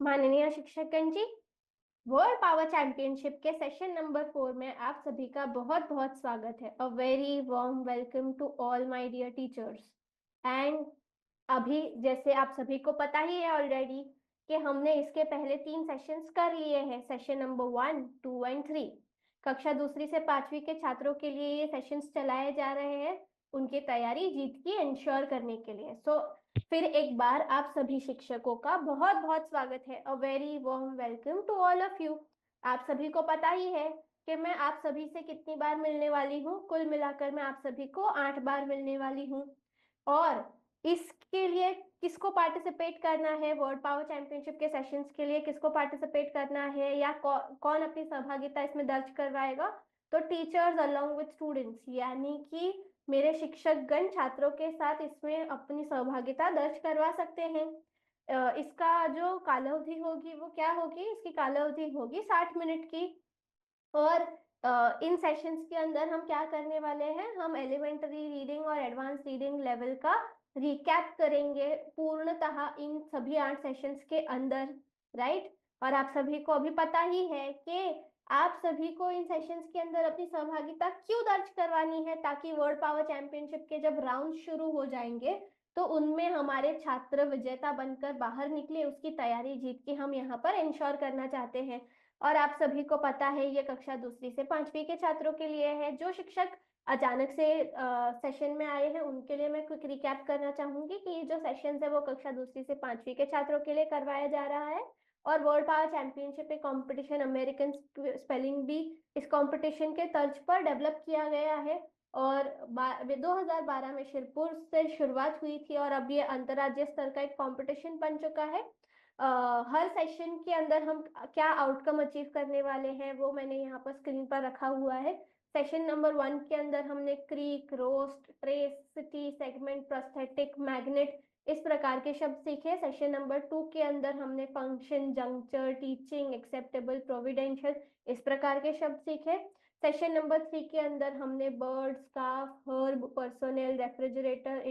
माननीय शिक्षकगण जी, वर्ल्ड पावर चैंपियनशिप के सेशन नंबर 4 में आप सभी का बहुत बहुत स्वागत है। A very warm welcome to all my dear teachers. And अभी जैसे आप सभी को पता ही है ऑलरेडी कि हमने इसके पहले 3 सेशंस कर लिए हैं, सेशन नंबर 1, 2 एंड 3। कक्षा दूसरी से पांचवी के छात्रों के लिए ये सेशंस चलाए जा रहे हैं उनकी तैयारी जीत की इंश्योर करने के लिए। फिर एक बार आप सभी शिक्षकों का बहुत बहुत स्वागत है। A very warm welcome to all of you. आप सभी को पता ही है कि मैं आप सभी से कितनी बार मिलने वाली हूँ। कुल मिलाकर मैं आप सभी को 8 बार मिलने वाली हूँ। और इसके लिए किसको पार्टिसिपेट करना है, वर्ल्ड पावर चैंपियनशिप के सेशंस के लिए किसको पार्टिसिपेट करना है या कौन अपनी सहभागिता इसमें दर्ज करवाएगा, तो टीचर्स अलोंग विद स्टूडेंट्स, यानी कि मेरे शिक्षकगण छात्रों के साथ इसमें अपनी सहभागिता दर्ज करवा सकते हैं। इसका जो कालावधि होगी वो क्या होगी, इसकी कालावधि होगी 60 मिनट की। और इन सेशंस के अंदर हम क्या करने वाले हैं, हम एलिमेंट्री रीडिंग और एडवांस रीडिंग लेवल का रिकैप करेंगे पूर्णतः इन सभी 8 सेशंस के अंदर, राइट। और आप सभी को अभी पता ही है कि आप सभी को इन सेशंस के अंदर अपनी सहभागिता क्यों दर्ज करवानी है, ताकि वर्ल्ड पावर चैंपियनशिप के जब राउंड शुरू हो जाएंगे तो उनमें हमारे छात्र विजेता बनकर बाहर निकले, उसकी तैयारी जीत के हम यहाँ पर इंश्योर करना चाहते हैं। और आप सभी को पता है ये कक्षा दूसरी से पांचवी के छात्रों के लिए है। जो शिक्षक अचानक से सेशन में आए हैं उनके लिए मैं क्विक रिकैप करना चाहूंगी कि ये जो सेशन है वो कक्षा दूसरी से पांचवी के छात्रों के लिए करवाया जा रहा है। और वर्ल्ड पावर चैंपियनशिप एक कंपटीशन, अमेरिकन स्पेलिंग बी इस कंपटीशन के तर्ज पर डेवलप किया गया है। और 2012 में शिरपुर से शुरुआत हुई थी और अब ये अंतर्राज्यीय स्तर का एक कंपटीशन बन चुका है। हर सेशन के अंदर हम क्या आउटकम अचीव करने वाले हैं वो मैंने यहाँ पर स्क्रीन पर रखा हुआ है। सेशन नंबर 1 के अंदर हमने creek, roast, trace, city, segment, prosthetic, magnet इस प्रकार के शब्द सीखे। सेशन नंबर 2 के अंदर हमने फंक्शन, जंक्चर, टीचिंग, एक्सेप्टेबल, प्रोविडेंशियल इस प्रकार के शब्द सीखे। सेशन नंबर 3 के अंदर हमने bird, scarf, herb, personnel, refrigerator,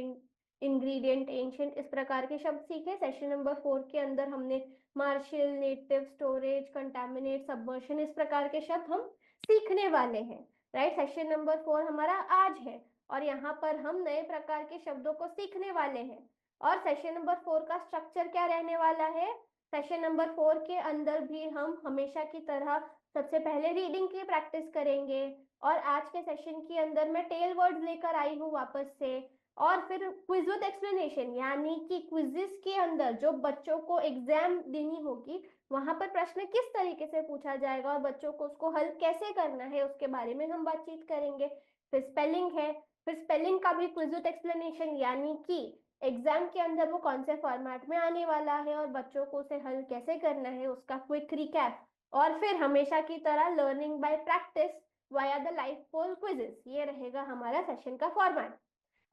ingredient, ancient इस प्रकार के शब्द सीखे। सेशन नंबर 4 के अंदर हमने मार्शियल, नेटिव, स्टोरेज, कंटामिनेट, सबमर्शन इस प्रकार के शब्द हम सीखने वाले हैं, राइट। सेशन नंबर 4 हमारा आज है और यहाँ पर हम नए प्रकार के शब्दों को सीखने वाले हैं। और सेशन नंबर 4 का स्ट्रक्चर क्या रहने वाला है, सेशन नंबर 4 के अंदर भी हम हमेशा की तरह सबसे पहले रीडिंग की प्रैक्टिस करेंगे। और आज के सेशन के अंदर मैं टेल वर्ड्स लेकर आई हूँ वापस से। और फिर क्विज विद एक्सप्लेनेशन, यानी कि क्विजेस के अंदर जो बच्चों को एग्जाम देनी होगी वहां पर प्रश्न किस तरीके से पूछा जाएगा और बच्चों को उसको हल कैसे करना है उसके बारे में हम बातचीत करेंगे। फिर स्पेलिंग है, फिर स्पेलिंग का भी क्विज विद एक्सप्लेनेशन, यानी कि एग्जाम के अंदर वो कौन से फॉर्मेट में आने वाला है और बच्चों को उसे हल कैसे करना है उसका क्विक रिकैप। और फिर हमेशा की तरह learning by practice via the live poll quizzes, ये रहेगा हमारा सेशन का फॉर्मेट।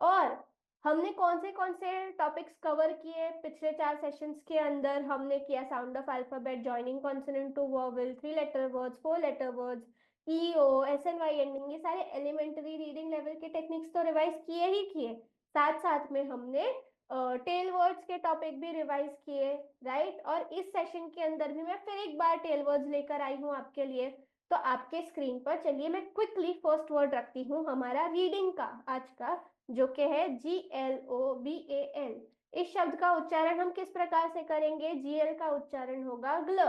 और हमने कौन से टॉपिक्स कवर किए पिछले 4 सेशंस के अंदर, हमने किया sound of alphabet, joining consonant to vowel, 3 letter words, 4 letter words, E O, S N Y ending, ये सारे एलिमेंट्री रीडिंग लेवल के टेक्निक्स तो रिवाइज किए ही किए। साथ साथ में हमने टेल वर्ड्स के टॉपिक भी रिवाइज किए, राइट। और इस सेशन के अंदर भी मैं फिर एक बार टेल वर्ड्स लेकर आई हूँ आपके लिए। तो आपके स्क्रीन पर चलिए मैं क्विकली फर्स्ट वर्ड रखती हूँ हमारा रीडिंग का आज का, जो कि है GLOBAL। इस शब्द का उच्चारण हम किस प्रकार से करेंगे, GL का उच्चारण होगा ग्ल,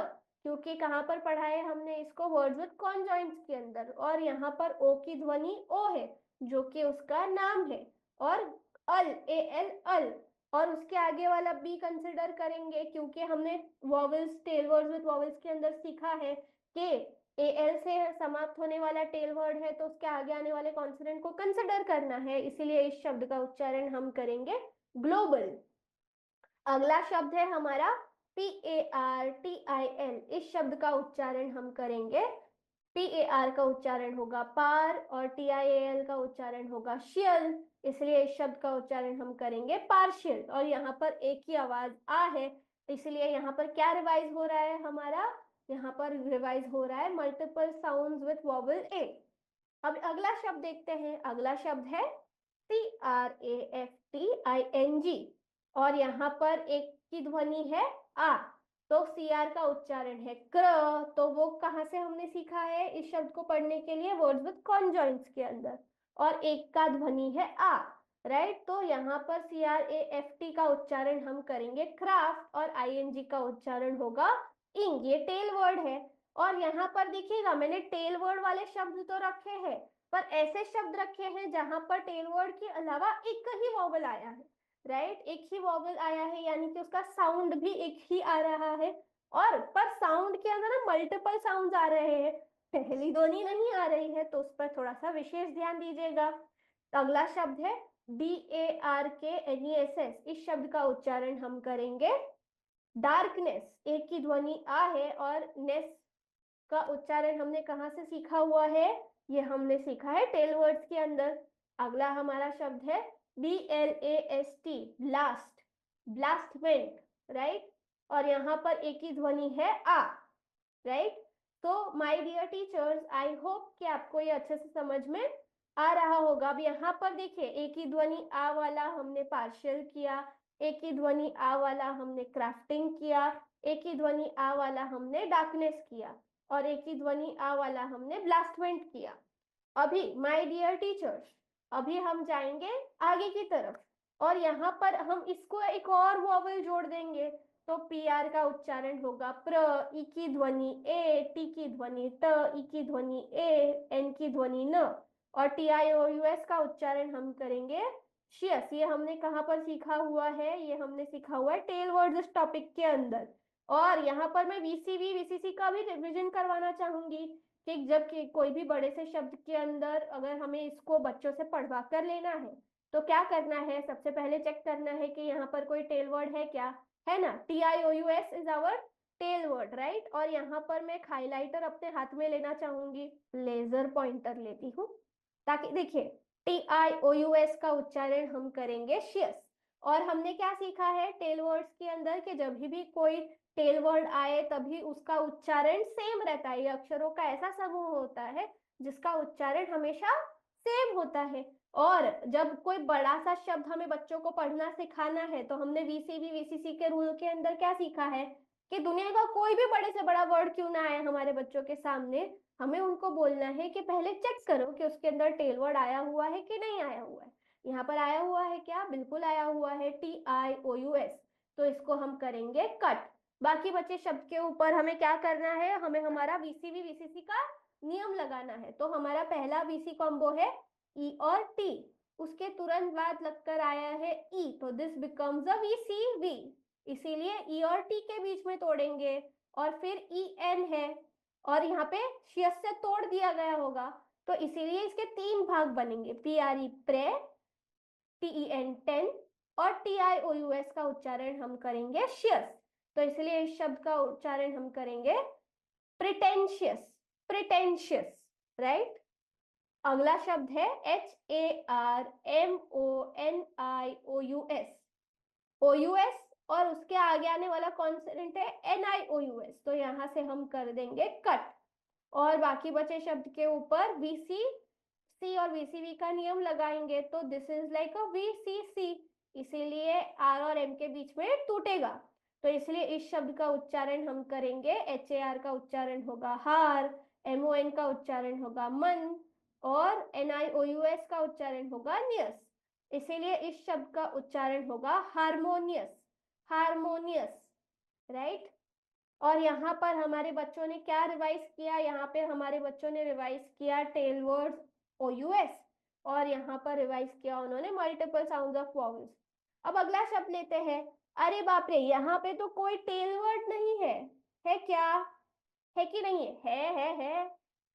क्योंकि कहाँ पर पढ़ा है हमने इसको, वर्ड्स विद कॉन्जॉइंट्स के अंदर। और यहाँ पर ओ की ध्वनि ओ है जो कि उसका नाम है। और अल, AL अल। और उसके आगे वाला बी कंसिडर करेंगे क्योंकि हमने vowels, tail words with vowels के अंदर सीखा है कि एल से समाप्त होने वाला टेल वर्ड है तो उसके आगे आने वाले कॉन्सोनेंट को कंसिडर करना है, इसीलिए इस शब्द का उच्चारण हम करेंगे ग्लोबल। अगला शब्द है हमारा PARTIL। इस शब्द का उच्चारण हम करेंगे, PAR का उच्चारण होगा पार और TIAL का उच्चारण होगा शियल, इसलिए इस शब्द का उच्चारण हम करेंगे पार्शियल। और यहाँ पर एक ही आवाज आ है, इसलिए यहाँ पर क्या रिवाइज हो रहा है हमारा, यहाँ पर रिवाइज हो रहा है मल्टीपल साउंड्स विथ वॉवल ए। अब अगला शब्द देखते हैं, अगला शब्द है CRAFTING। और यहाँ पर एक की ध्वनि है आ। तो CR का उच्चारण है क्र, तो वो कहाँ से हमने सीखा है इस शब्द को पढ़ने के लिए? वर्ड्स विद कॉन्जॉइंट्स के अंदर। और एक का ध्वनि है आ, राइट। तो यहाँ पर CRAFT का उच्चारण हम करेंगे क्राफ्ट, और ING का उच्चारण होगा इंग। ये टेल वर्ड है। और यहाँ पर देखिएगा मैंने टेल वर्ड वाले शब्द तो रखे हैं, पर ऐसे शब्द रखे हैं जहां पर टेल वर्ड के अलावा एक ही वॉवल आया है, राइट। एक ही वॉवल आया है, यानी कि उसका साउंड भी एक ही आ रहा है। और पर साउंड के अंदर ना मल्टीपल साउंड्स आ रहे हैं, पहली ध्वनि नहीं आ रही है, तो उस पर थोड़ा सा विशेष ध्यान दीजिएगा। अगला शब्द है DARKNESS। इस शब्द का उच्चारण हम करेंगे डार्कनेस। एक की ध्वनि आ है, और नेस का उच्चारण हमने कहाँ से सीखा हुआ है? ये हमने सीखा है टेल वर्ड्स के अंदर। अगला हमारा शब्द है BLAST, ब्लास्ट, ब्लास्टमेंट, राइट। और यहाँ पर एक ही ध्वनि है आ, राइट। तो my dear teachers, I hope कि आपको ये अच्छे से समझ में आ रहा होगा। अब यहाँ पर देखिए, एक ही ध्वनि आ वाला हमने पार्शियल किया, एक ही ध्वनि आ वाला हमने क्राफ्टिंग किया, एक ही ध्वनि आ वाला हमने डार्कनेस किया, और एक ही ध्वनि आ वाला हमने ब्लास्टमेंट किया। अभी माय डियर टीचर्स, अभी हम जाएंगे आगे की तरफ, और यहाँ पर हम इसको एक और वॉवल जोड़ देंगे। तो PR का उच्चारण होगा प्र, ई की ध्वनि ए, टी की ध्वनि ट, ई की ध्वनि ए, एन की ध्वनि न, और TIOUS का उच्चारण हम करेंगे शियस। ये हमने कहाँ पर सीखा हुआ है? ये हमने सीखा हुआ है टेल वर्ड्स इस टॉपिक के अंदर। और यहाँ पर मैं VCV VCC का भी रिविजन करवाना चाहूंगी कि जब कोई भी बड़े से शब्द के अंदर अगर हमें इसको बच्चों से पढ़वा कर लेना है, तो क्या करना है? सबसे पहले चेक करना है कि यहाँ पर कोई टेल वर्ड है क्या, है ना। TIOUS is our tail word, right. और यहाँ पर मैं हाइलाइटर अपने हाथ में लेना चाहूंगी, लेजर पॉइंटर लेती हूँ, ताकि देखिए TIOUS का उच्चारण हम करेंगे शियस। और हमने क्या सीखा है टेल वर्ड्स के अंदर कि जब भी कोई टेल वर्ड आए तभी उसका उच्चारण सेम रहता है। ये अक्षरों का ऐसा समूह होता है जिसका उच्चारण हमेशा सेम होता है। और जब कोई बड़ा सा शब्द हमें बच्चों को पढ़ना सिखाना है, तो हमने VCV VCC के रूल के अंदर क्या सीखा है कि दुनिया का कोई भी बड़े से बड़ा वर्ड क्यों ना आए हमारे बच्चों के सामने, हमें उनको बोलना है कि पहले चेक करो कि उसके अंदर टेल वर्ड आया हुआ है कि नहीं आया हुआ है। यहाँ पर आया हुआ है क्या? बिल्कुल आया हुआ है, TIOUS। तो इसको हम करेंगे कट। बाकी बचे शब्द के ऊपर हमें क्या करना है? हमें हमारा VCV VCC का नियम लगाना है। तो हमारा पहला VC कॉम्बो है E और T, उसके तुरंत बाद लगकर आया है E, तो दिस बिकम्स अ VCV। इसीलिए E और T के बीच में तोड़ेंगे, और फिर EN है, और यहाँ पे शियस से तोड़ दिया गया होगा, तो इसीलिए इसके 3 भाग बनेंगे, PRE प्रे, TEN टेन, और TIOUS का उच्चारण हम करेंगे शियस। तो इसलिए इस शब्द का उच्चारण हम करेंगे प्रिटेंशियस, प्रिटेंशियस, राइट। अगला शब्द है HARMONIOUS, OUS, और उसके आगे आने वाला कॉन्सोनेंट है NIOUS, तो यहां से हम कर देंगे कट। और बाकी बचे शब्द के ऊपर VCC और VCV का नियम लगाएंगे, तो this is like a VCC, इसीलिए R और M के बीच में टूटेगा। तो इसलिए इस शब्द का उच्चारण हम करेंगे, HAR का उच्चारण होगा हार, MON का उच्चारण होगा मन, और NIOUS का उच्चारण होगा नियस। इसीलिए इस शब्द का उच्चारण होगा हारमोनियस, हारमोनियस, राइट। और यहाँ पर हमारे बच्चों ने क्या रिवाइज किया? यहाँ पे हमारे बच्चों ने रिवाइज किया टेल वर्ड्स OUS, और यहाँ पर रिवाइज किया उन्होंने मल्टीपल साउंड्स ऑफ वॉवल्स। अब अगला शब्द लेते हैं। अरे बाप रे, यहाँ पे तो कोई टेल वर्ड नहीं है क्या? है कि नहीं है?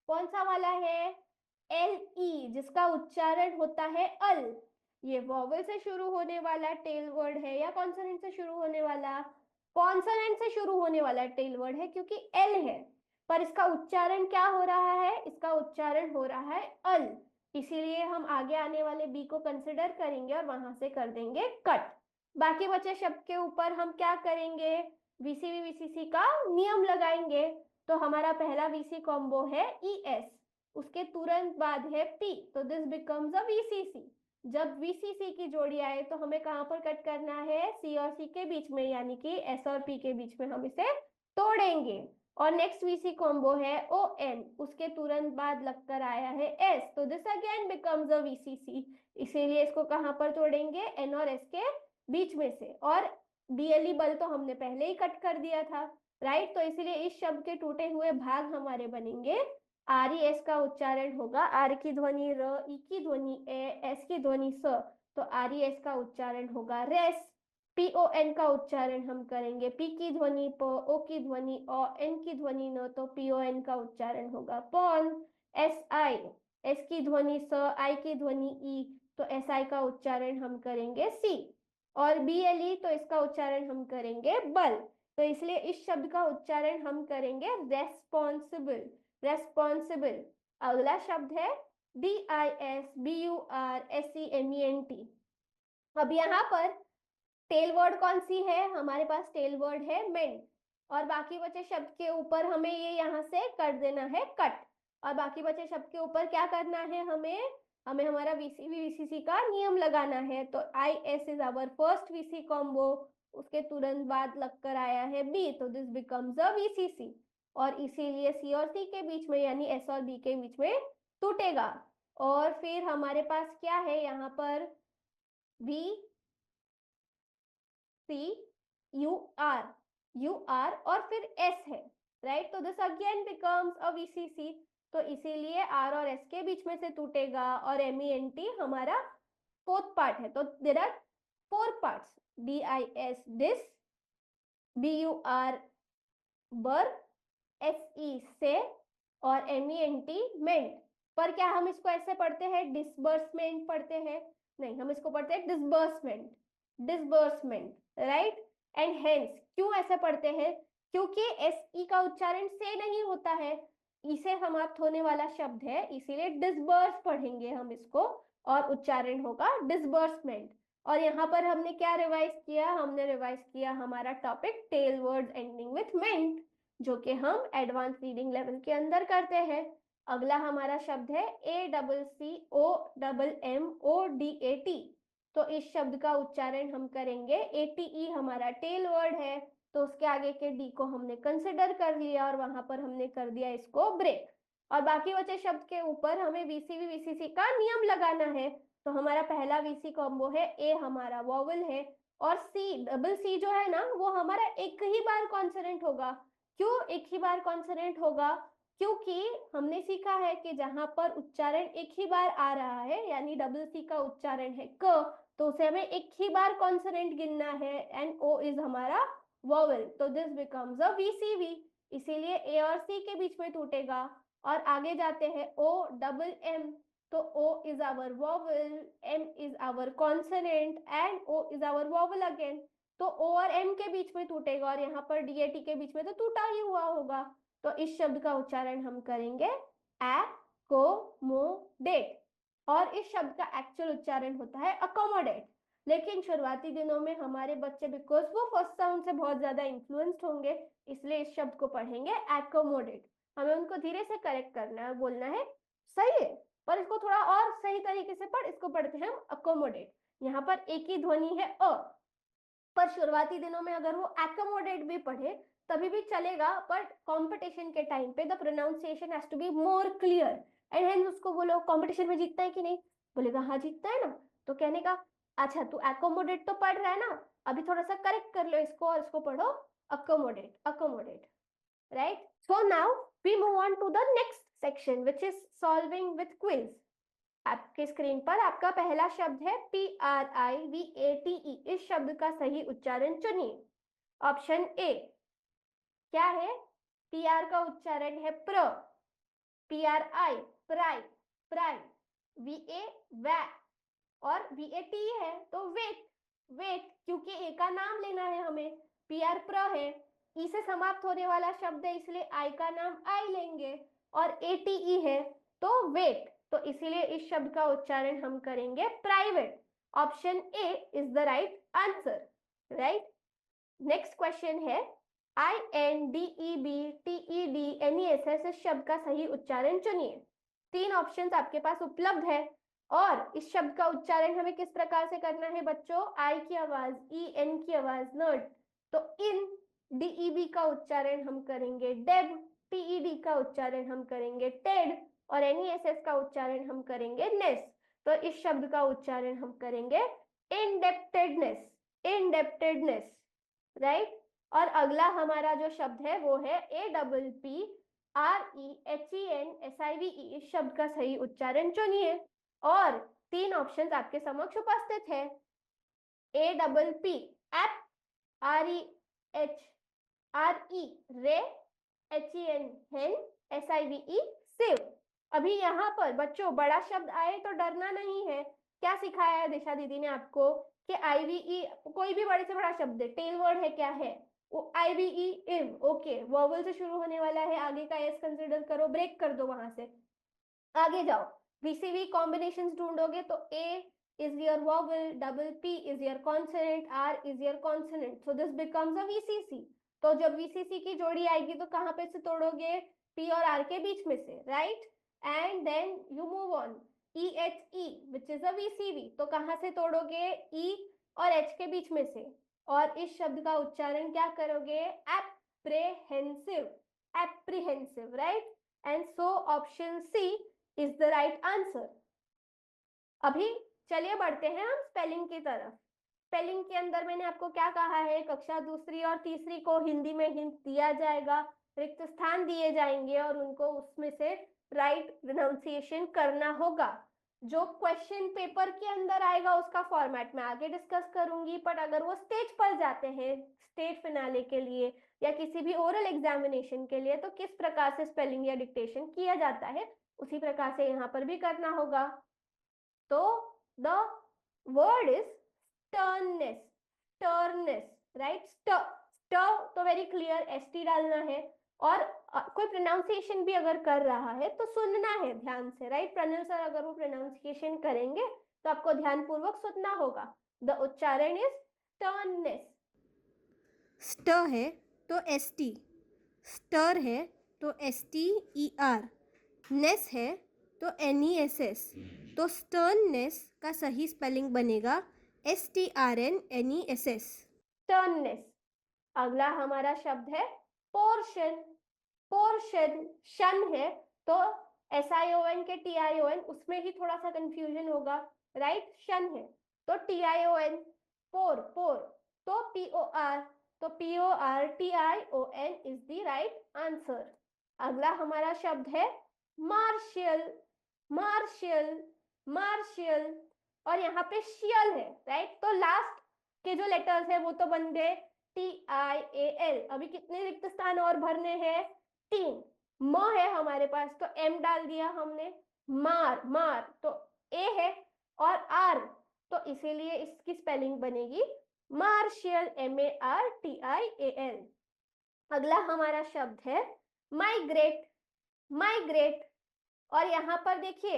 कौन सा वाला है? LE, जिसका उच्चारण होता है अल। ये वॉवल से शुरू होने वाला टेल वर्ड है या कॉन्सोनेंट से शुरू होने वाला? कॉन्सोनेंट से शुरू होने वाला टेल वर्ड है, क्योंकि L है। पर इसका उच्चारण क्या हो रहा है? इसका उच्चारण हो रहा है अल। इसीलिए हम आगे आने वाले B को कंसिडर करेंगे और वहां से कर देंगे कट। बाकी बचे शब्द के ऊपर हम क्या करेंगे? VCV VCC का नियम लगाएंगे। तो हमारा पहला VC कॉम्बो है ES, उसके तुरंत बाद है P, तो दिस बिकम्स अ VCC। जब VCC की जोड़ी आए तो हमें कहाँ पर कट करना है, C और C के बीच में, यानी कि S और P के बीच में हम इसे तोड़ेंगे। और नेक्स्ट VC कॉम्बो है ON, उसके तुरंत बाद लगकर आया है S, तो this again becomes a VCC, इसीलिए इसको कहाँ पर तोड़ेंगे, N और S के बीच में से। और BLE बल तो हमने पहले ही कट कर दिया था, राइट, तो इसीलिए इस शब्द के टूटे हुए भाग हमारे बनेंगे। RES का उच्चारण होगा, आर की ध्वनि र, ई की ध्वनि ए, एस की ध्वनि स, तो RES का उच्चारण होगा रेस। PON का उच्चारण हम करेंगे, P की ध्वनि प, O की ध्वनि ओ, N की ध्वनि न, तो PON का उच्चारण होगा पॉन। SI, S की ध्वनि स, I की ध्वनि ई, तो SI का उच्चारण हम करेंगे सी। और BLE, तो इसका उच्चारण हम करेंगे बल, तो इसलिए इस शब्द का उच्चारण हम करेंगे रेस्पॉन्सिबल, रेस्पॉन्सिबल। अगला शब्द है DISBURSEMENT। अब यहाँ पर टेल वर्ड कौन सी है, हमारे पास टेल वर्ड है मेंट, और बाकी बचे शब्द के ऊपर हमें ये यहाँ से कर देना है कट, और बाकी बचे शब्द के ऊपर क्या करना है, हमें हमें हमारा VCC का नियम लगाना है। तो IS is our first VC combo, उसके तुरंत बाद लगकर आया है B, तो दिस बिकम्स अ VCC, और इसीलिए C और C के बीच में यानी S और B के बीच में टूटेगा। और फिर हमारे पास क्या है यहाँ पर, VCUR और फिर S है, राइट, तो this again becomes a VCC, तो इसीलिए R और S के बीच में से टूटेगा। और MENT हमारा फोर्थ पार्ट है, तो there are 4 parts, DIS dis, BUR bur, SE से, और MENT मेंट। पर क्या हम इसको ऐसे पढ़ते हैं डिसबर्समेंट पढ़ते हैं, नहीं, हम इसको पढ़ते हैं disbursement, disbursement, right. And hence, क्यों ऐसे पढ़ते हैं, क्योंकि SE का उच्चारण से नहीं होता है, इसे समाप्त होने वाला शब्द है, इसीलिए डिसबर्स पढ़ेंगे हम इसको, और उच्चारण होगा डिसबर्समेंट। और यहाँ पर हमने क्या रिवाइज किया, हमने रिवाइज किया हमारा topic tail words ending with ment, जो कि हम एडवांस रीडिंग लेवल के अंदर करते हैं। अगला हमारा शब्द है ACCOMMODAT, तो इस शब्द का उच्चारण हम करेंगे ATE, हमारा टेल वर्ड है, तो उसके आगे के D को हमने कंसिडर कर लिया और वहां पर हमने कर दिया इसको ब्रेक। और बाकी बचे शब्द के ऊपर हमें VCV VCC का नियम लगाना है, तो हमारा पहला VC कॉम्बो है, A हमारा वॉवल है, और डबल C जो है ना, वो हमारा एक ही बार कॉन्सोनेंट होगा। क्यों एक ही बार कॉन्सोनेंट होगा, क्योंकि हमने सीखा है कि जहां पर उच्चारण एक ही बार आ रहा है, यानी डबल C का उच्चारण है क, तो उसे हमें एक ही बार कॉन्सोनेंट गिनना है, एंड O इज हमारा वॉवल, तो दिस बिकम्स अ VCV, इसीलिए A और C के बीच में टूटेगा। और आगे जाते हैं OMM, तो O is our vowel, M is our consonant and O is our vowel again, तो O और M के बीच में टूटेगा, और यहाँ पर DAT के बीच में तो टूटा ही हुआ होगा, तो इस शब्द का उच्चारण हम करेंगे accommodate, और इस शब्द का एक्चुअल उच्चारण होता है accommodate। लेकिन शुरुआती दिनों में हमारे बच्चे, बिकॉज वो फर्स्ट साउंड से बहुत ज्यादा इन्फ्लुएंस्ड होंगे, इसलिए इस शब्द को पढ़ेंगे accommodate। हमें उनको धीरे से करेक्ट करना है, बोलना है सही है, पर इसको थोड़ा और सही तरीके से पढ़, इसको पढ़ते हैं हम अकोमोडेट। यहाँ पर एक ही ध्वनि है अ, पर शुरुआती दिनों में अगर वो एकोमोडेट भी पढ़े तभी भी चलेगा, पर कंपटीशन के टाइम पे the pronunciation has to be more clear, and hence उसको बोलो कंपटीशन में जीतता है कि नहीं, बोलेगा हाँ जीतता है ना, तो कहने का अच्छा तू एकोमोडेट तो पढ़ रहा है ना, अभी थोड़ा सा करेक्ट कर लो इसको और इसको पढ़ो accommodate, accommodate, right? So now we move on to the next section, which is solving with quiz. आपके स्क्रीन पर आपका पहला शब्द है PRIVATE, इस शब्द का सही उच्चारण चुनिए। ऑप्शन ए क्या है, PR का उच्चारण है प्र, PRI प्राइ, प्राइ, VA वै, और VAT है तो वेट, वेट, क्योंकि ए का नाम लेना है हमें, PR प्र है, ई से समाप्त होने वाला शब्द है, इसलिए आई का नाम आई लेंगे, और ATE है तो वेट, तो इसीलिए इस शब्द का उच्चारण हम करेंगे private. Option A is the right answer, right. Next question है INDEBTEDNESS, इस शब्द का सही उच्चारण चुनिए। 3 ऑप्शंस आपके पास उपलब्ध है, और इस शब्द का उच्चारण हमें किस प्रकार से करना है बच्चों? आई की आवाज, ई एन की आवाज, नट। तो इन, डीईबी का उच्चारण हम करेंगे डेब, टीईडी का उच्चारण हम करेंगे टेड, और एनईएसएस का उच्चारण हम करेंगे नेस। तो इस शब्द का उच्चारण हम करेंगे इंडेप्टेडनेस, इंडेप्टेडनेस, राइट। और अगला हमारा जो शब्द है वो है APPREHENSIVE। इस शब्द का सही उच्चारण चुनिए और 3 ऑप्शंस आपके समक्ष उपस्थित है। APP एप, REHRE रे, HEN हेन, SIVE सिव। अभी यहाँ पर बच्चों बड़ा शब्द आए तो डरना नहीं है। क्या सिखाया है दिशा दीदी ने आपको कि IVE, कोई भी बड़े से बड़ा शब्द है, टेल वर्ड है, क्या है वो? IVE इव, ओके, वॉवल से शुरू होने वाला है, आगे का एस कंसिडर करो, ब्रेक कर दो वहां से, आगे जाओ। VCV कॉम्बिनेशंस ढूंढोगे तो A is your vowel, double P is your consonant, R is your consonant, so this becomes a VCC। तो जब VCC की जोड़ी आएगी तो कहाँ पे से तोड़ोगे? P और R के बीच में से, right. And then you move on, EHE which is a VCV, तो कहाँ से तोड़ोगे? E और H के बीच में से। और इस शब्द का उच्चारण क्या करोगे? Apprehensive, apprehensive, right. And so option C is the right answer. अभी चलिए बढ़ते हैं हम स्पेलिंग की तरफ। स्पेलिंग के अंदर मैंने आपको क्या कहा है? कक्षा दूसरी और तीसरी को हिंदी में हिंट दिया जाएगा, रिक्त स्थान दिए जाएंगे और उनको उसमें से राइट प्रोनाउंसिएशन करना होगा। जो क्वेश्चन पेपर के अंदर आएगा उसका फॉर्मेट मैं आगे डिस्कस करूंगी, बट अगर वो स्टेज पर जाते हैं स्टेट फिनाले के लिए या किसी भी ओरल एग्जामिनेशन के लिए तो किस प्रकार से स्पेलिंग या डिक्टेशन किया जाता है उसी प्रकार से यहाँ पर भी करना होगा। तो द वर्ड इज स्टर्ननेस, स्टर्ननेस, राइट। तो वेरी क्लियर, ST डालना है। और कोई प्रोनाउंसिएशन भी अगर कर रहा है तो सुनना है ध्यान से, राइट। प्रणल सर अगर वो प्रोनाउंसिएशन करेंगे तो आपको ध्यानपूर्वक सुनना होगा। द उच्चारण इज स्टर्ननेस। स्ट है तो ST, स्टर है तो STER, नेस है तो NESS। तो स्टर्ननेस का सही स्पेलिंग बनेगा STRNNESS। स्टर्ननेस। अगला हमारा शब्द है पोर्शन, पोर्शन, शन है तो SION के TION, उसमें ही थोड़ा सा कंफ्यूजन होगा, राइट। शन है तो TION, पोर, पोर, तो POR, तो PORTION is the right answer. अगला हमारा शब्द है मार्शियल, मार्शियल, मार्शियल, और यहाँ पे शियल है, राइट। तो लास्ट के जो लेटर्स है वो तो बन गए TIAL। अभी कितने रिक्त स्थान और भरने हैं? 3। म है हमारे पास तो M डाल दिया हमने, मार, मार, तो A है और R, तो इसीलिए इसकी स्पेलिंग बनेगी मार्शियल, MARTIAL। अगला हमारा शब्द है माइग्रेट, माइग्रेट, और यहाँ पर देखिए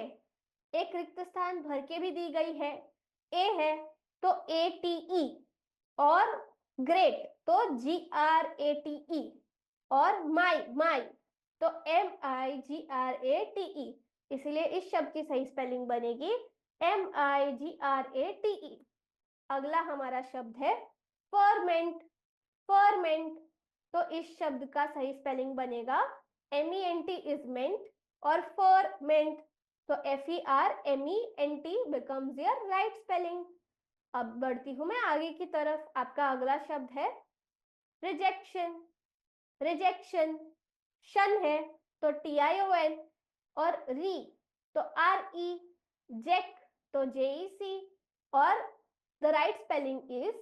एक रिक्त स्थान भर के भी दी गई है, A है तो ATE, और ग्रेट तो GRATE, और माई, माई तो MIGRATE, इसलिए इस शब्द की सही स्पेलिंग बनेगी MIGRATE। अगला हमारा शब्द है फर्मेंट, फर्मेंट, तो इस शब्द का सही स्पेलिंग बनेगा MENT इज मेंट, और फर्मेंट तो FERMENT becomes your right spelling। अब बढ़ती हूं मैं आगे की तरफ। आपका अगला शब्द है रिजेक्शन, रिजेक्शन, शन है तो TION, और री तो RE, जेक तो JEC, और द राइट स्पेलिंग इज,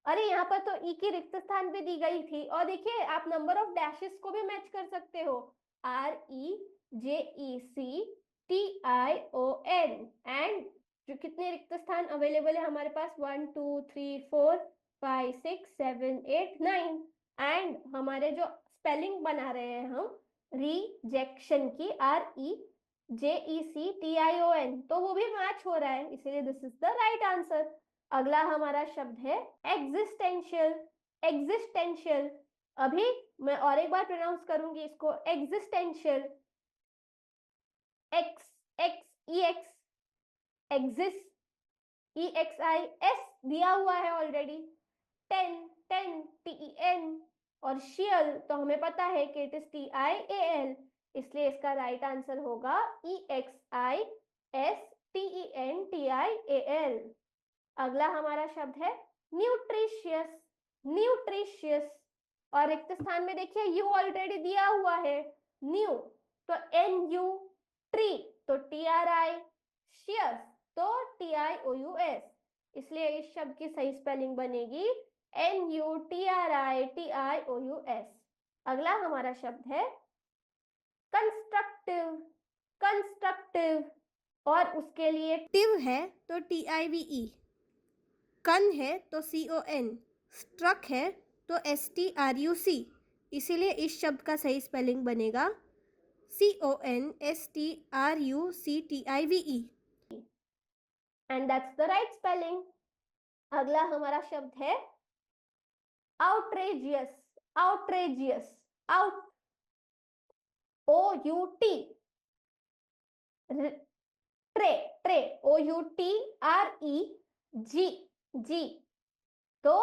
अरे यहाँ पर तो ई की रिक्त स्थान पे दी गई थी, और देखिए आप नंबर ऑफ डैशेस को भी मैच कर सकते हो, REJECTION, एंड जो कितने रिक्त स्थान अवेलेबल है हमारे पास? 1 2 3 4 5 6 7 8 9, एंड हमारे जो स्पेलिंग बना रहे हैं हम रिजेक्शन की REJECTION, तो वो भी मैच हो रहा है, इसीलिए this is the right answer. अगला हमारा शब्द है एग्जिस्टेंशियल, एग्जिस्टेंशियल। अभी मैं और एक बार प्रोनाउंस करूंगी इसको, existential, x, x, EX, exist, EXIS दिया हुआ है ऑलरेडी, टेन TEN, और शियल तो हमें पता है कि इट इज TIAL, इसलिए इसका राइट आंसर होगा EXISTENTIAL। अगला हमारा शब्द है न्यूट्रिशियस, न्यूट्रिशियस, और रिक्त स्थान में देखिए यू ऑलरेडी दिया हुआ है, न्यू तो NU, ट्री तो TRI, शियस तो TIOUS, इसलिए इस शब्द की सही स्पेलिंग बनेगी NUTRITIOUS। अगला हमारा शब्द है कंस्ट्रक्टिव, कंस्ट्रक्टिव, और उसके लिए टिव है तो TIVE, कन है तो CON, स्ट्रक है तो STRUC, इसीलिए इस शब्द का सही स्पेलिंग बनेगा CONSTRUCTIVE, and that's the right spelling. अगला हमारा शब्द है outrageous, outrageous, out OUT, tray, tray OUTREG, तो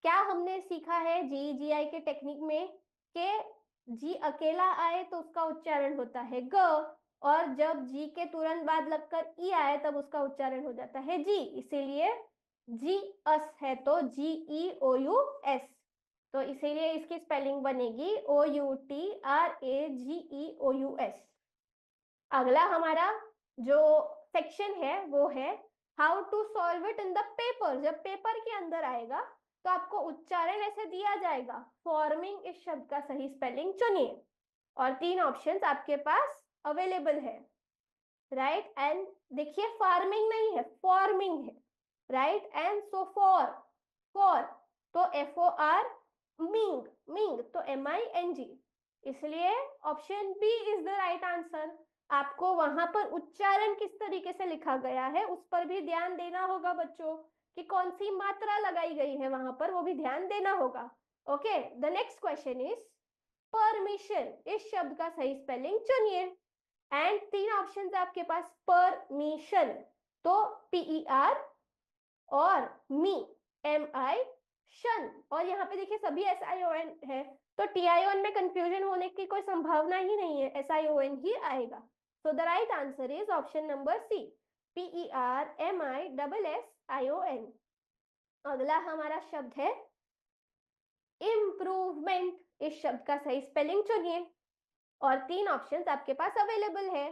क्या हमने सीखा है GEGI के टेक्निक में कि जी अकेला आए तो उसका उच्चारण होता है ग, और जब जी के तुरंत बाद लगकर ई आए तब उसका उच्चारण हो जाता है जी, इसीलिए जी अस है तो GEOUS, तो इसीलिए इसकी स्पेलिंग बनेगी OUTRAGEOUS। अगला हमारा जो सेक्शन है वो है how to solve it in the paper. जब पेपर के अंदर आएगा तो आपको उच्चारण ऐसे दिया जाएगा, फॉर्मिंग इस शब्द का सही स्पेलिंग चुनिए, और 3 ऑप्शंस आपके पास अवेलेबल है, राइट एंड, देखिए फार्मिंग नहीं है, फॉर्मिंग है, right and, so for, for तो FOR, मिंग, मिंग तो MING, इसलिए option B is the right answer. आपको वहां पर उच्चारण किस तरीके से लिखा गया है उस पर भी ध्यान देना होगा बच्चों, कि कौन सी मात्रा लगाई गई है वहां पर, वो भी ध्यान देना होगा। Okay, the next question is permission, इस शब्द का सही स्पेलिंग चुनिए, एंड 3 ऑप्शन आपके पास, परमिशन तो PER, और मी MI शन, और यहाँ पे देखिए सभी SION है, तो TION में कंफ्यूजन होने की कोई संभावना ही नहीं है, SION ही आएगा। So the right answer is option number C, PERMISSION। अगला हमारा शब्द है इम्प्रूवमेंट, इस शब्द का सही स्पेलिंग चुनिए, और 3 ऑप्शंस आपके पास अवेलेबल है,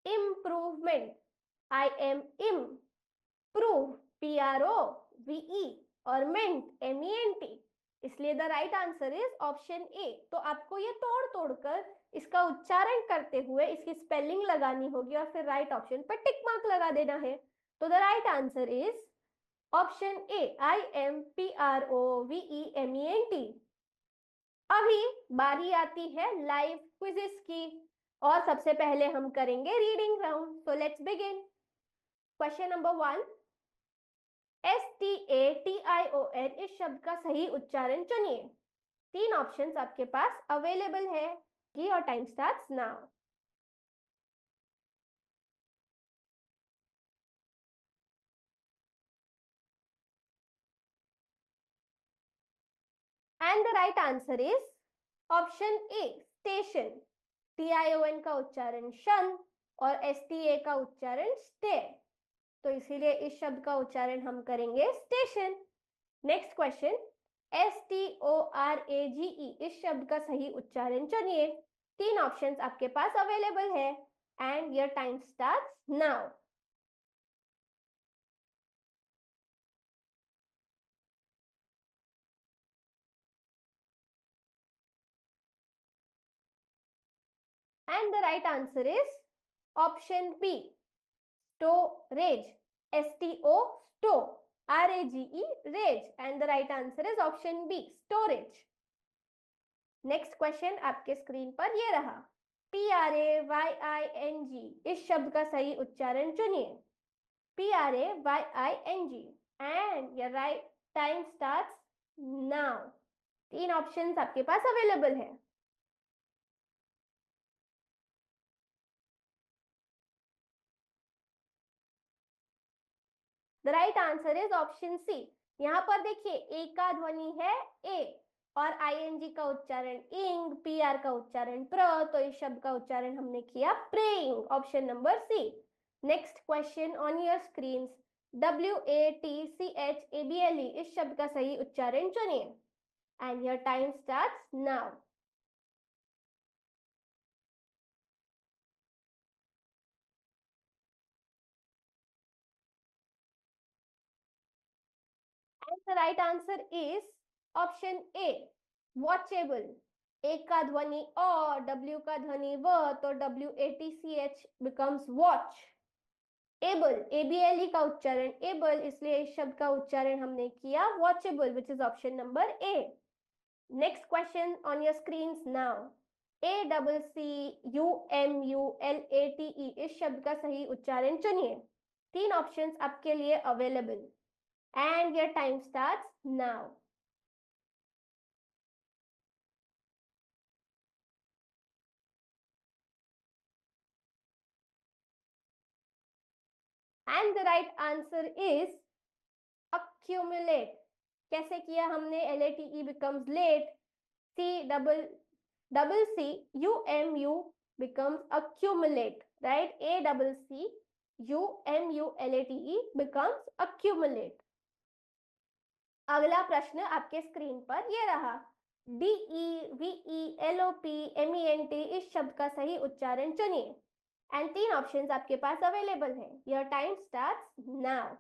इम्प्रूवमेंट IM PROVE, और मेंट MENT, इसलिए the right answer is option ए। तो आपको ये तोड़ तोड़कर इसका उच्चारण करते हुए इसकी स्पेलिंग लगानी होगी और फिर राइट ऑप्शन पर टिक मार्क लगा देना है। तो the right answer is option A, IMPROVEMENT। अभी बारी आती है लाइव क्विज़ेस की, और सबसे पहले हम करेंगे reading round. So let's begin. Question number 1, STATION, इस शब्द का सही उच्चारण चुनिए। 3 ऑप्शंस आपके पास अवेलेबल है, और time starts now. And the right answer is option A, station. TION का उच्चारण शन और STA का उच्चारण स्टे, तो इसीलिए इस शब्द का उच्चारण हम करेंगे स्टेशन। नेक्स्ट क्वेश्चन, STORAGE, इस शब्द का सही उच्चारण चुनिए। 3 ऑप्शंस आपके पास अवेलेबल है, and your time starts now. And the right answer is option B, storage, STO sto, RAGE rage, and the right answer is option B, storage. Next question आपके स्क्रीन पर ये रहा, PRAYING, इस शब्द का सही उच्चारण चुनिए। PRAYING, and your right time starts now. 3 options आपके पास अवेलेबल है। The right answer is option C. यहाँ पर देखिए ए का ध्वनि है ए और आईएनजी का उच्चारण इंग, पीआर का उच्चारण प्र, तो इस शब्द का उच्चारण हमने किया praying, option number C. Next question on your screen, WATCHABLE इस शब्द का सही उच्चारण चुनिए and your time starts now. And the right answer is option A, watchable। A का ध्वनि और डब्ल्यू का ध्वनि व, तो WATCH becomes watch। Able, ABLE का उच्चारण एबल, इसलिए इस शब्द का उच्चारण हमने किया watchable, which is option number A. Next question on your screen now, ACCUMULATE इस शब्द का सही उच्चारण चुनिए। 3 ऑप्शंस आपके लिए available and your time starts now. And the right answer is accumulate। कैसे किया हमने, LATE becomes late, CCCUMU becomes accumulate, right? ACCUMULATE becomes accumulate। अगला प्रश्न आपके स्क्रीन पर ये रहा, DEVELOPMENT इस शब्द का सही उच्चारण चुनिए एंड 3 ऑप्शंस आपके पास अवेलेबल है। Your time starts now.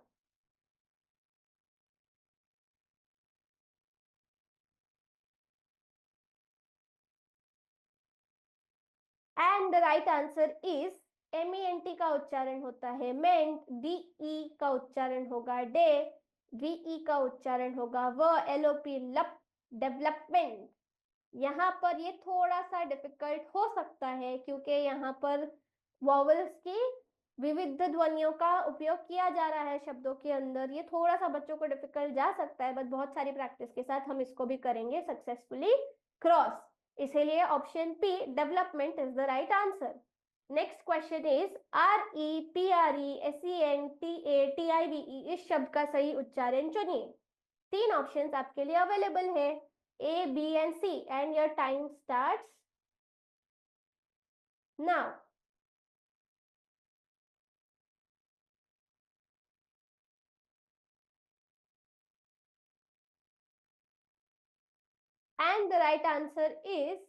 And the right answer is MENT का उच्चारण होता है मेंट, DE का उच्चारण होगा डे, VE का उच्चारण होगा व, LOP लप, डेवलपमेंट। यहाँ पर ये थोड़ा सा डिफिकल्ट हो सकता है क्योंकि यहाँ पर वॉवल्स की विविध ध्वनियों का उपयोग किया जा रहा है शब्दों के अंदर। ये थोड़ा सा बच्चों को डिफिकल्ट जा सकता है, बट बहुत सारी प्रैक्टिस के साथ हम इसको भी करेंगे सक्सेसफुली क्रॉस। इसीलिए option P development is the right answer. Next question is REPRESENTATIVE इस शब्द का सही उच्चारण चुनिए। 3 ऑप्शंस आपके लिए अवेलेबल है, A, B and C, and your time starts now। And the right answer is,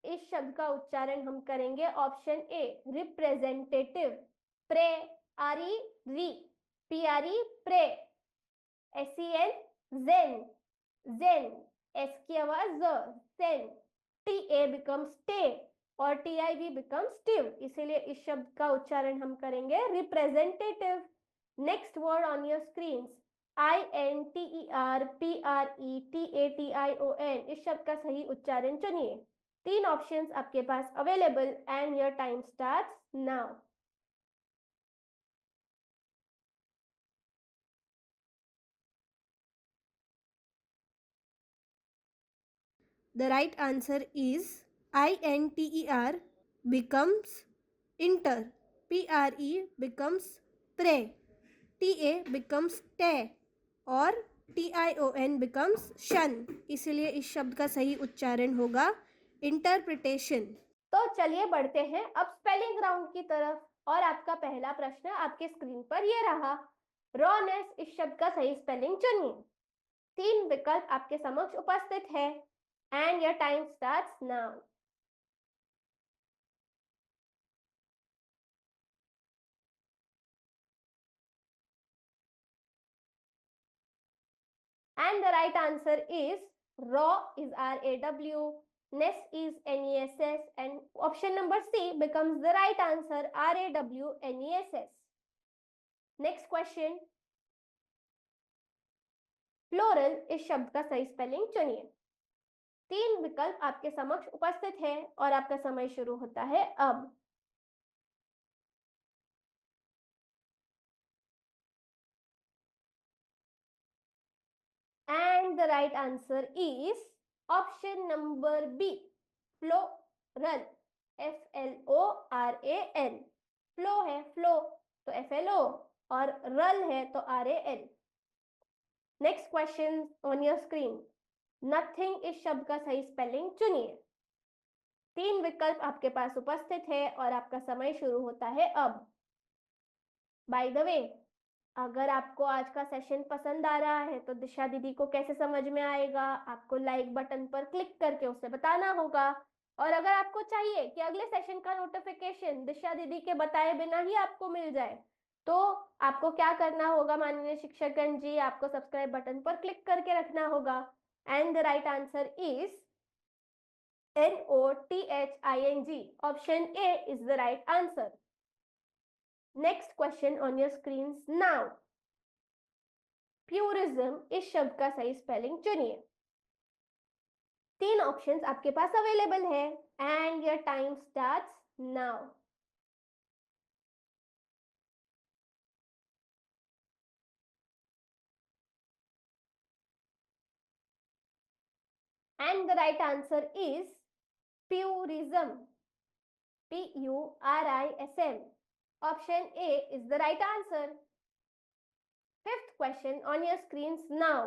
इस शब्द का उच्चारण हम करेंगे ऑप्शन ए, रिप्रेजेंटेटिव। प्रे, आरी री, PRE प्रे, SEN जेन, जेन, एस की आवाज ज, सेन, TA becomes टे और TIV becomes टिव, इसीलिए इस शब्द का उच्चारण हम करेंगे representative. Next word on your screen, INTERPRETATION इस शब्द का सही उच्चारण चुनिए। 3 ऑप्शंस आपके पास available and your time starts now. The right answer is INTER becomes inter, PRE becomes pre, TA becomes te और TION becomes शन, इसलिए इस शब्द का सही उच्चारण होगा इंटरप्रिटेशन। तो चलिए बढ़ते हैं अब स्पेलिंग राउंड की तरफ, और आपका पहला प्रश्न आपके स्क्रीन पर ये रहा, रॉनेस इस शब्द का सही स्पेलिंग चुनिए। 3 विकल्प आपके समक्ष उपस्थित है and your time starts now. And the right answer is raw is RAW, ness is NESS, and option number C becomes the right answer, RAWNESS. Next question, floral इस शब्द का सही स्पेलिंग चुनिए। 3 विकल्प आपके समक्ष उपस्थित है और आपका समय शुरू होता है अब। And the right answer is option number B, floral, FLORAL। Flow है फ्लो, तो FLO, और रल है तो RAL। Next question on your screen, nothing इस शब्द का सही स्पेलिंग चुनिए। 3 विकल्प आपके पास उपस्थित है और आपका समय शुरू होता है अब। बाय द वे, अगर आपको आज का सेशन पसंद आ रहा है तो दिशा दीदी को कैसे समझ में आएगा, आपको लाइक बटन पर क्लिक करके उसे बताना होगा। और अगर आपको चाहिए कि अगले सेशन का नोटिफिकेशन दिशा दीदी के बताए बिना ही आपको मिल जाए, तो आपको क्या करना होगा माननीय शिक्षकगण जी, आपको सब्सक्राइब बटन पर क्लिक करके रखना होगा। And the right answer is NOTHING. Option A is the right answer. Next question on your screens now. Purism इस शब्द का सही स्पेलिंग चुनिए। 3 ऑप्शंस आपके पास अवेलेबल है and your time starts now. And the right answer is purism, PURISM. Option A is the right answer. Fifth question on your screens now.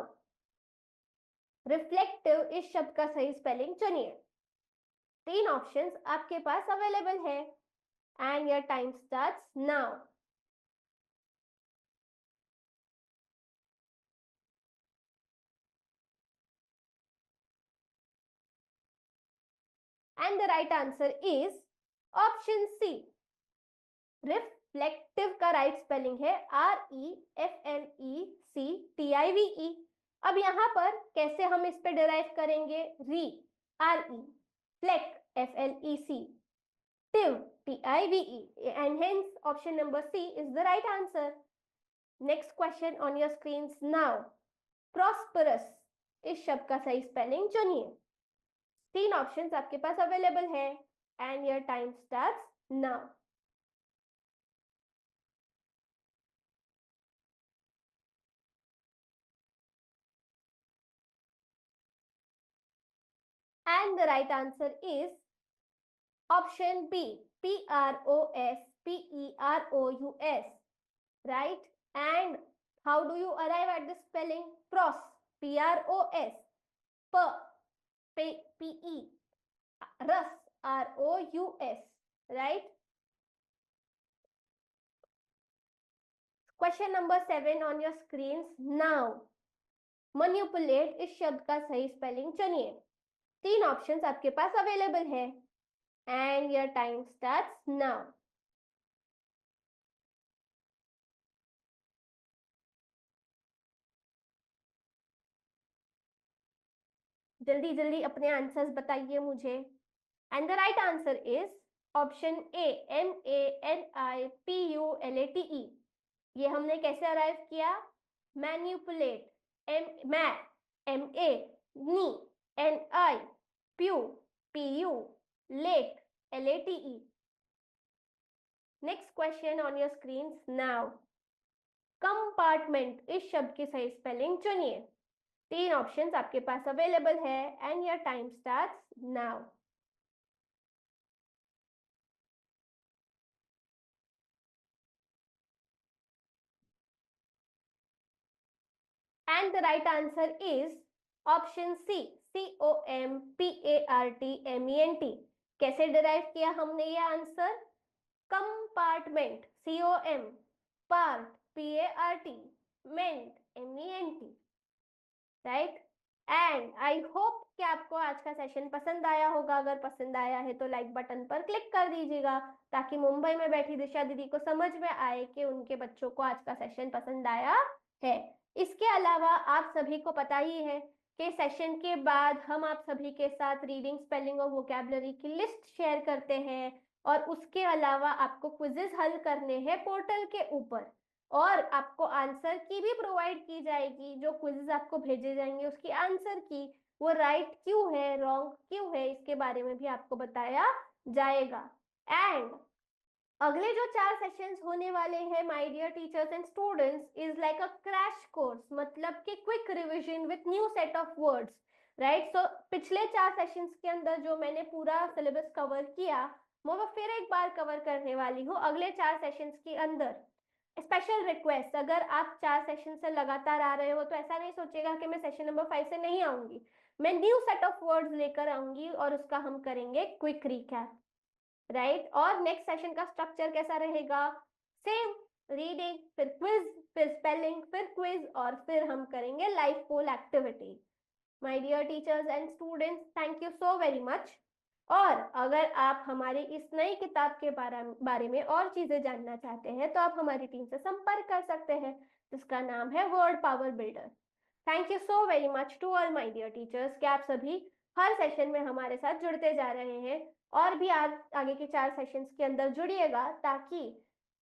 Reflective इस शब्द का सही स्पेलिंग चुनिए। 3 ऑप्शंस आपके पास अवेलेबल है and your time starts now. And the right answer is option C. Reflective का right spelling है REFLECTIVE। अब यहाँ पर कैसे हम इस पे डिराइव करेंगे, re RE, flec FLEC, tive TIVE, and hence option number C is the right answer. Next question on your screens now. Prosperous इस शब्द का सही स्पेलिंग चुनिए। 3 ऑप्शंस आपके पास अवेलेबल है and your time starts now. And the right answer is option B, PROSPEROUS. Right? And how do you arrive at the spelling? Pros, PROS, PE, RUS, ROUS. Right? Question number 7 on your screens now. Manipulate इस शब्द का सही spelling चुनिए। 3 options आपके पास available है and your time starts now. जल्दी जल्दी अपने आंसर्स बताइए मुझे। And the right answer is option A, MANIPULATE। ये हमने कैसे अराइव किया? Manipulate, MA ni, NI pu, PU late, LATE। Next question on your screen now. Compartment इस शब्द की सही स्पेलिंग चुनिए। 3 ऑप्शंस आपके पास अवेलेबल है and your time starts now. And the right answer is option C, COMPARTMENT। कैसे derive किया हमने ये answer? Compartment, COM, part, PART, meant, MENT। Right? And I hope कि आपको आज का सेशन पसंद आया होगा। अगर पसंद आया है तो लाइक बटन पर क्लिक कर दीजिएगा ताकि मुंबई में बैठी दिशा दीदी को समझ में आए कि उनके बच्चों को आज का सेशन पसंद आया है। इसके अलावा आप सभी को पता ही है कि सेशन के बाद हम आप सभी के साथ रीडिंग, स्पेलिंग और वोकैबुलरी की लिस्ट शेयर करते हैं और उसके अलावा आपको क्विजेस हल करने हैं पोर्टल के ऊपर और आपको आंसर की भी प्रोवाइड की जाएगी। जो क्विजेस आपको भेजे जाएंगे उसकी आंसर की वो राइट क्यों है, रॉन्ग क्यों है, इसके बारे में भी आपको बताया जाएगा। एंड अगले जो 4 सेशंस होने वाले हैं my dear teachers and students is like a crash course, मतलब कि quick revision with new set of words. Right? So पिछले 4 सेशंस के अंदर जो मैंने पूरा सिलेबस कवर किया वो मैं फिर एक बार कवर करने वाली हूँ अगले 4 सेशंस के अंदर। स्पेशल रिक्वेस्ट, अगर आप 4 सेशन से लगातार आ रहे हो तो ऐसा नहीं सोचेगा कि मैं सेशन नंबर 5 से नहीं आऊंगी, मैं न्यू सेट ऑफ वर्ड्स लेकर आऊंगी और उसका हम करेंगे क्विक रिकैप, राइट। और नेक्स्ट सेशन का स्ट्रक्चर कैसा रहेगा? सेम, रीडिंग, फिर क्विज, फिर स्पेलिंग, फिर क्विज, और फिर हम करेंगे live poll activity. My dear teachers and students, thank you so very much. और अगर आप हमारी इस नई किताब के बारे में और चीजें जानना चाहते हैं तो आप हमारी टीम से संपर्क कर सकते हैं, जिसका नाम है word power builder. Thank you so very much to all my dear teachers कि आप सभी हर सेशन में हमारे साथ जुड़ते जा रहे हैं, और भी आज आगे के 4 सेशंस के अंदर जुड़िएगा, ताकि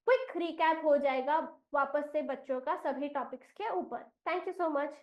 क्विक रिकैप हो जाएगा वापस से बच्चों का सभी टॉपिक्स के ऊपर। Thank you so much.